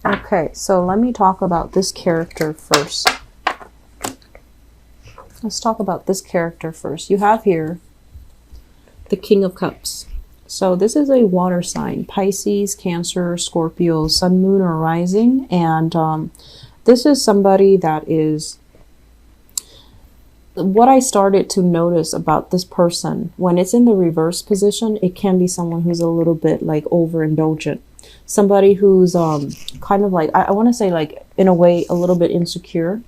Okay, so let me talk about this character first. Let's talk about this character first. You have here the King of Cups. So this is a water sign, Pisces, Cancer, Scorpio, Sun, Moon, or Rising. And this is somebody that is, what I started to notice about this person, when it's in the reverse position, it can be someone who's a little bit like overindulgent. Somebody who's kind of like, I want to say like in a way, a little bit insecure.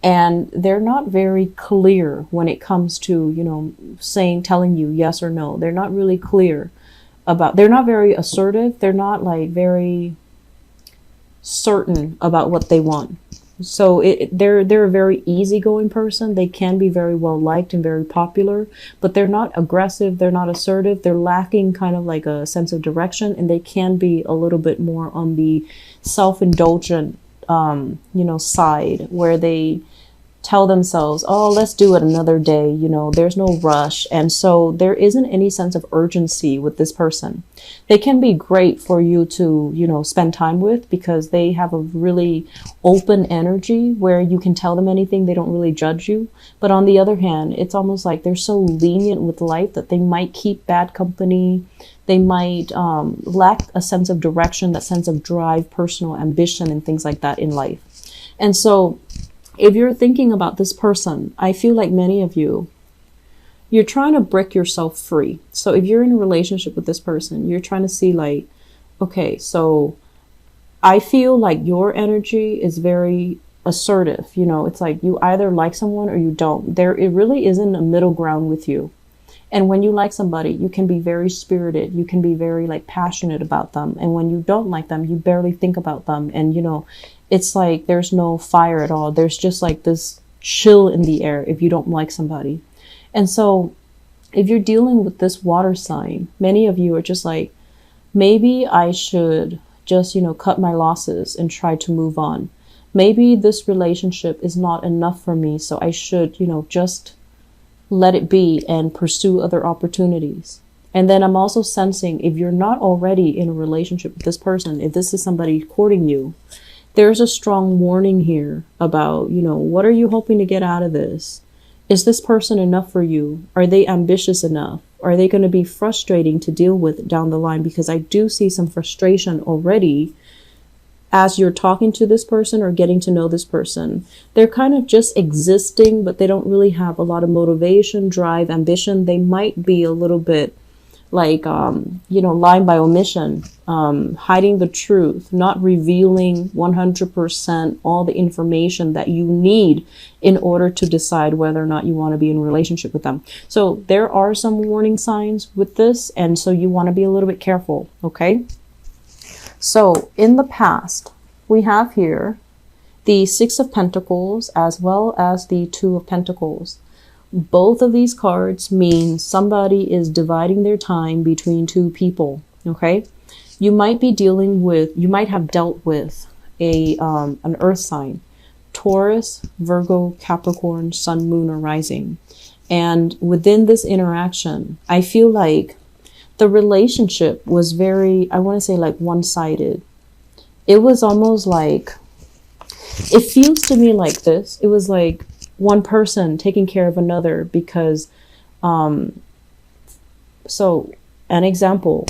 And they're not very clear when it comes to, you know, telling you yes or no. They're not really clear about, they're not very assertive. They're not like very certain about what they want. So they're a very easygoing person. They can be very well liked and very popular, but they're not aggressive. They're not assertive. They're lacking kind of like a sense of direction, and they can be a little bit more on the self-indulgent, side, where they tell themselves, oh, let's do it another day. You know, there's no rush. And so there isn't any sense of urgency with this person. They can be great for you to, you know, spend time with, because they have a really open energy where you can tell them anything. They don't really judge you. But on the other hand, it's almost like they're so lenient with life that they might keep bad company. They might lack a sense of direction, that sense of drive, personal ambition, and things like that in life. And so if you're thinking about this person, I feel like many of you, you're trying to break yourself free. So if you're in a relationship with this person, you're trying to see like, okay, so I feel like your energy is very assertive. You know, it's like you either like someone or you don't. It really isn't a middle ground with you. And when you like somebody, you can be very spirited. You can be very like passionate about them. And when you don't like them, you barely think about them. And, you know, it's like there's no fire at all. There's just like this chill in the air if you don't like somebody. And so if you're dealing with this water sign, many of you are just like, maybe I should just, you know, cut my losses and try to move on. Maybe this relationship is not enough for me, so I should, you know, just let it be and pursue other opportunities. And then I'm also sensing, if you're not already in a relationship with this person, if this is somebody courting you, there's a strong warning here about, you know, what are you hoping to get out of this? Is this person enough for you? Are they ambitious enough? Are they going to be frustrating to deal with down the line? Because I do see some frustration already as you're talking to this person or getting to know this person. They're kind of just existing, but they don't really have a lot of motivation, drive, ambition. They might be a little bit like, lying by omission, hiding the truth, not revealing 100% all the information that you need in order to decide whether or not you want to be in a relationship with them. So there are some warning signs with this. And so you want to be a little bit careful. Okay. So in the past, we have here the Six of Pentacles as well as the Two of Pentacles. Both of these cards mean somebody is dividing their time between two people. Okay. You might have dealt with an earth sign, Taurus, Virgo, Capricorn, Sun, Moon, or Rising. And within this interaction, I feel like the relationship was very, I want to say like one-sided. It was almost like, it feels to me like this. It was like one person taking care of another because, so an example,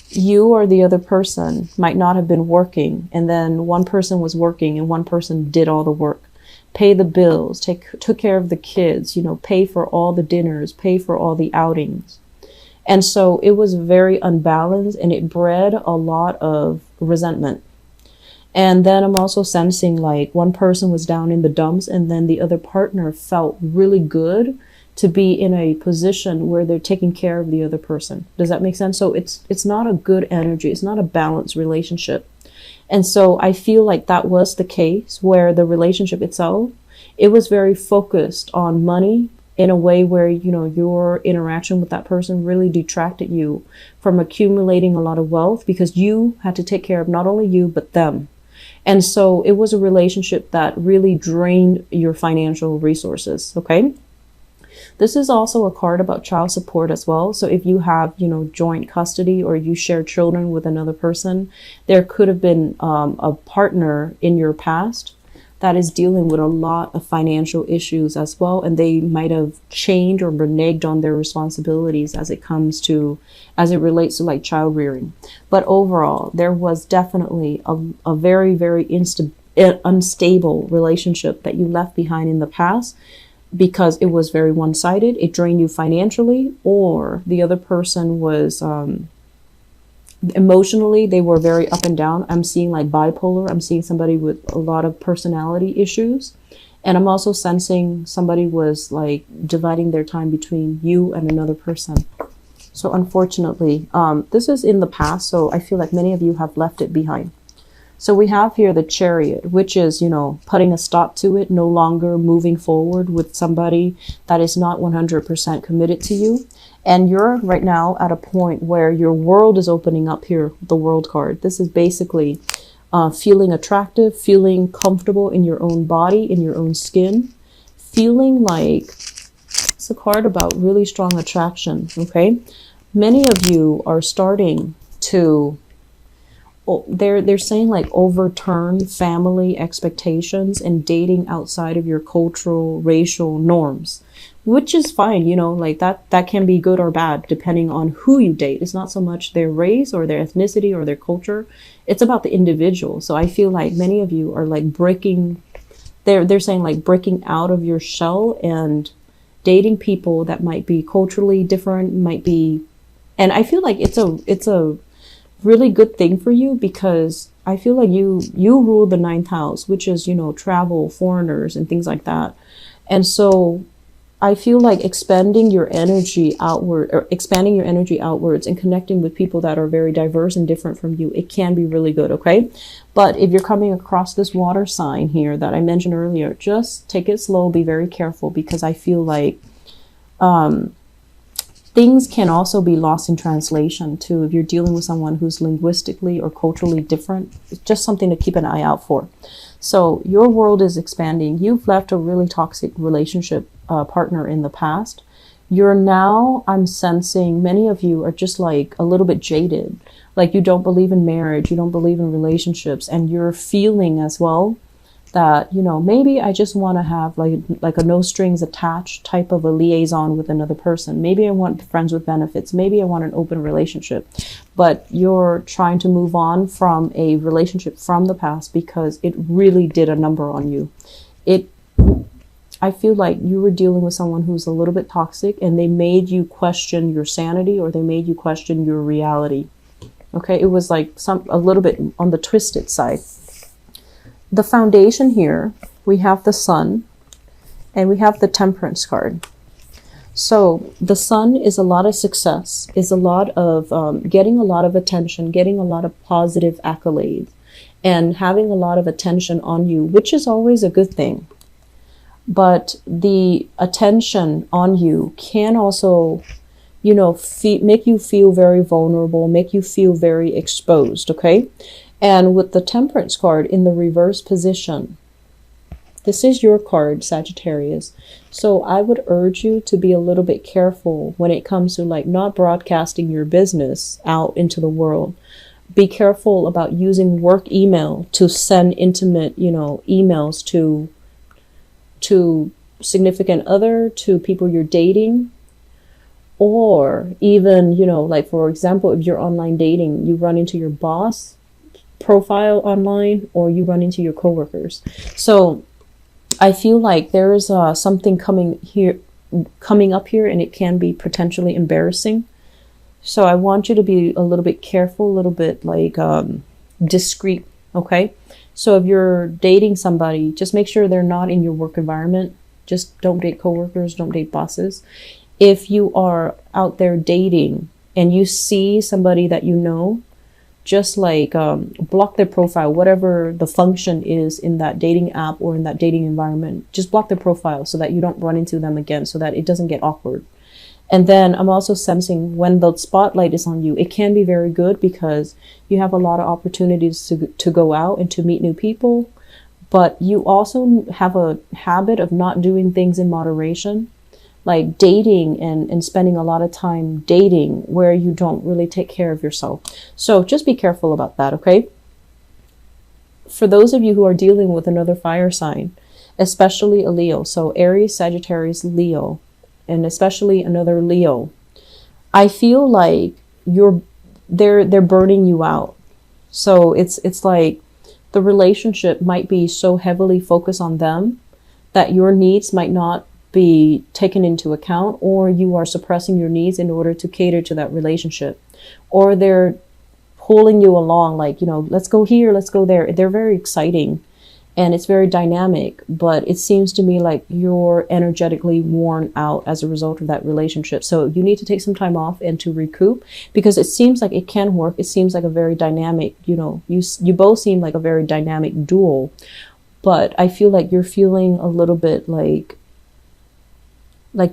you or the other person might not have been working, and then one person was working and one person did all the work, pay the bills, took care of the kids, pay for all the dinners, pay for all the outings. And so it was very unbalanced, and it bred a lot of resentment. And then I'm also sensing like one person was down in the dumps, and then the other partner felt really good to be in a position where they're taking care of the other person. Does that make sense? So it's not a good energy. It's not a balanced relationship. And so I feel like that was the case where the relationship itself, it was very focused on money in a way where, your interaction with that person really detracted you from accumulating a lot of wealth, because you had to take care of not only you, but them. And so it was a relationship that really drained your financial resources. Okay. This is also a card about child support as well. So if you have, you know, joint custody or you share children with another person, there could have been a partner in your past that is dealing with a lot of financial issues as well. And they might have changed or reneged on their responsibilities as it relates to like child rearing. But overall, there was definitely a very, very unstable relationship that you left behind in the past because it was very one-sided. It drained you financially, or the other person was emotionally, they were very up and down. I'm seeing like bipolar. I'm seeing somebody with a lot of personality issues. And I'm also sensing somebody was like dividing their time between you and another person. So unfortunately, this is in the past. So I feel like many of you have left it behind. So we have here the Chariot, which is, you know, putting a stop to it, no longer moving forward with somebody that is not 100% committed to you. And you're right now at a point where your world is opening up here, the World card. This is basically feeling attractive, feeling comfortable in your own body, in your own skin, feeling like it's a card about really strong attraction, okay? Many of you are starting to, they're saying like overturn family expectations and dating outside of your cultural, racial norms. Which is fine, you know, like that can be good or bad depending on who you date. It's not so much their race or their ethnicity or their culture. It's about the individual. So I feel like many of you are like they're saying like breaking out of your shell and dating people that might be culturally different, and I feel like it's a really good thing for you because I feel like you rule the 9th house, which is, you know, travel, foreigners and things like that. And so I feel like expanding your energy outwards and connecting with people that are very diverse and different from you, it can be really good, okay? But if you're coming across this water sign here that I mentioned earlier, just take it slow, be very careful, because I feel like things can also be lost in translation too. If you're dealing with someone who's linguistically or culturally different, it's just something to keep an eye out for. So your world is expanding. You've left a really toxic relationship partner in the past. You're now, I'm sensing many of you are just like a little bit jaded. Like you don't believe in marriage, you don't believe in relationships, and you're feeling as well that, you know, maybe I just want to have like a no strings attached type of a liaison with another person. Maybe I want friends with benefits. Maybe I want an open relationship. But you're trying to move on from a relationship from the past because it really did a number on you. I feel like you were dealing with someone who's a little bit toxic and they made you question your sanity, or they made you question your reality. Okay, it was like a little bit on the twisted side. The foundation here, we have the Sun and we have the Temperance card. So the Sun is a lot of success, is a lot of getting a lot of attention, getting a lot of positive accolades, and having a lot of attention on you, which is always a good thing. But the attention on you can also, you know, make you feel very vulnerable, make you feel very exposed, okay? And with the Temperance card in the reverse position, this is your card, Sagittarius. So I would urge you to be a little bit careful when it comes to like not broadcasting your business out into the world. Be careful about using work email to send intimate, you know, emails to significant other, to people you're dating, or even, you know, like for example, if you're online dating, you run into your boss profile online, or you run into your coworkers. So I feel like there is something coming up here, and it can be potentially embarrassing. So I want you to be a little bit careful, a little bit like discreet, okay? So if you're dating somebody, just make sure they're not in your work environment. Just don't date coworkers, don't date bosses. If you are out there dating and you see somebody that you know, just like block their profile, whatever the function is in that dating app or in that dating environment. Just block their profile so that you don't run into them again, so that it doesn't get awkward. And then I'm also sensing when the spotlight is on you, it can be very good because you have a lot of opportunities to go out and to meet new people. But you also have a habit of not doing things in moderation. like dating and spending a lot of time dating where you don't really take care of yourself. So just be careful about that, okay? For those of you who are dealing with another fire sign, especially a Leo, so Aries, Sagittarius, Leo, and especially another Leo, I feel like they're burning you out. So it's like the relationship might be so heavily focused on them that your needs might not be taken into account, or you are suppressing your needs in order to cater to that relationship, or they're pulling you along, like, you know, let's go here, let's go there. They're very exciting and it's very dynamic, but it seems to me like you're energetically worn out as a result of that relationship. So you need to take some time off and to recoup, because it seems like it can work. It seems like a very dynamic, you know, you both seem like a very dynamic duo, but I feel like you're feeling a little bit like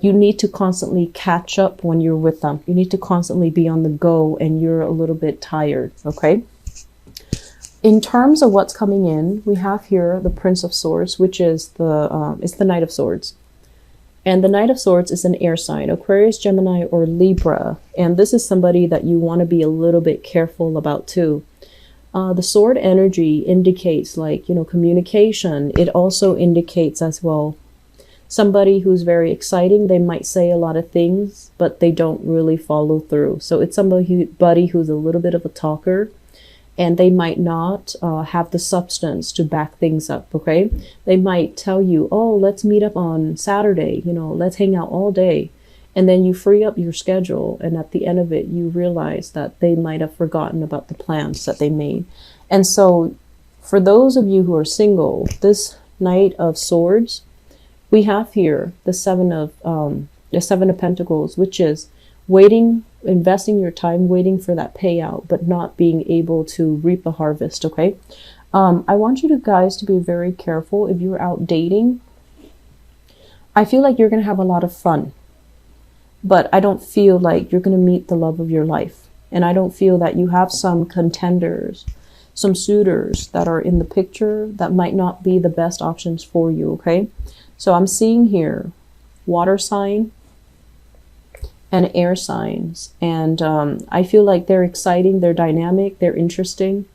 you need to constantly catch up when you're with them. You need to constantly be on the go and you're a little bit tired, okay? In terms of what's coming in, we have here the Prince of Swords, which is it's the Knight of Swords. And the Knight of Swords is an air sign, Aquarius, Gemini, or Libra. And this is somebody that you want to be a little bit careful about too. The sword energy indicates, like, you know, communication. It also indicates as well somebody who's very exciting. They might say a lot of things, but they don't really follow through. So it's somebody who's a little bit of a talker, and they might not have the substance to back things up, okay? They might tell you, oh, let's meet up on Saturday, you know, let's hang out all day. And then you free up your schedule, and at the end of it, you realize that they might have forgotten about the plans that they made. And so for those of you who are single, this Knight of Swords, we have here the Seven of Pentacles, which is waiting, investing your time, waiting for that payout, but not being able to reap a harvest, okay? I want you guys to be very careful if you're out dating. I feel like you're going to have a lot of fun, but I don't feel like you're going to meet the love of your life. And I don't feel that you have some contenders, some suitors that are in the picture that might not be the best options for you, okay? So I'm seeing here water sign and air signs. And I feel like they're exciting, they're dynamic, they're interesting.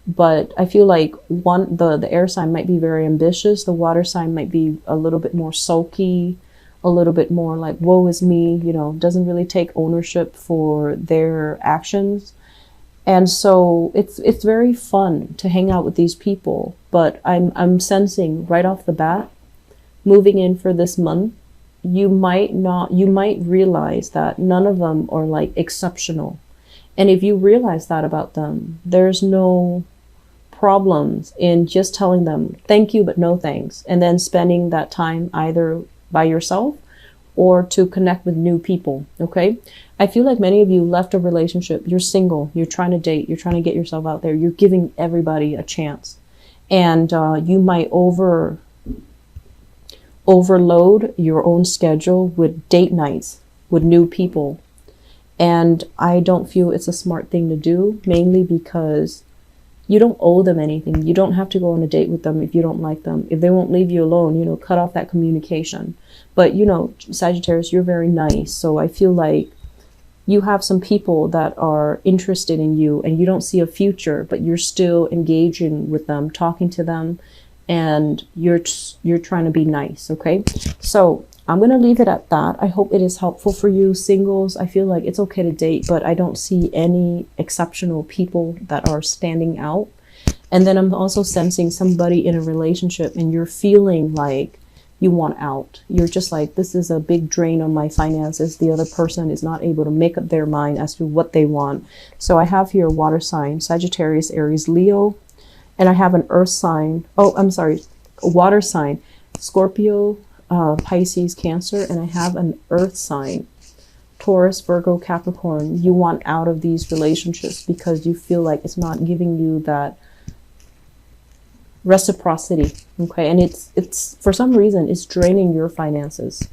But I feel like the air sign might be very ambitious. The water sign might be a little bit more sulky, a little bit more like, woe is me, you know, doesn't really take ownership for their actions. And so it's very fun to hang out with these people. But I'm sensing right off the bat, moving in for this month, you might realize that none of them are like exceptional. And if you realize that about them, there's no problems in just telling them thank you but no thanks, and then spending that time either by yourself or to connect with new people, okay? I feel like many of you left a relationship, you're single, you're trying to date, you're trying to get yourself out there, you're giving everybody a chance. And you might overload your own schedule with date nights with new people. And I don't feel it's a smart thing to do, mainly because you don't owe them anything. You don't have to go on a date with them if you don't like them. If they won't leave you alone, you know, cut off that communication. But, you know, Sagittarius, you're very nice. So I feel like you have some people that are interested in you and you don't see a future, but you're still engaging with them, talking to them, and you're trying to be nice, okay? So I'm going to leave it at that. I hope it is helpful for you singles. I feel like it's okay to date, but I don't see any exceptional people that are standing out. And then I'm also sensing somebody in a relationship and you're feeling like you want out. You're just like, this is a big drain on my finances. The other person is not able to make up their mind as to what they want. So I have here water sign, Sagittarius, Aries, Leo. And I have an earth sign. Oh, I'm sorry. A water sign, Scorpio, Pisces, Cancer. And I have an earth sign, Taurus, Virgo, Capricorn. You want out of these relationships because you feel like it's not giving you that reciprocity. Okay. And it's for some reason, it's draining your finances.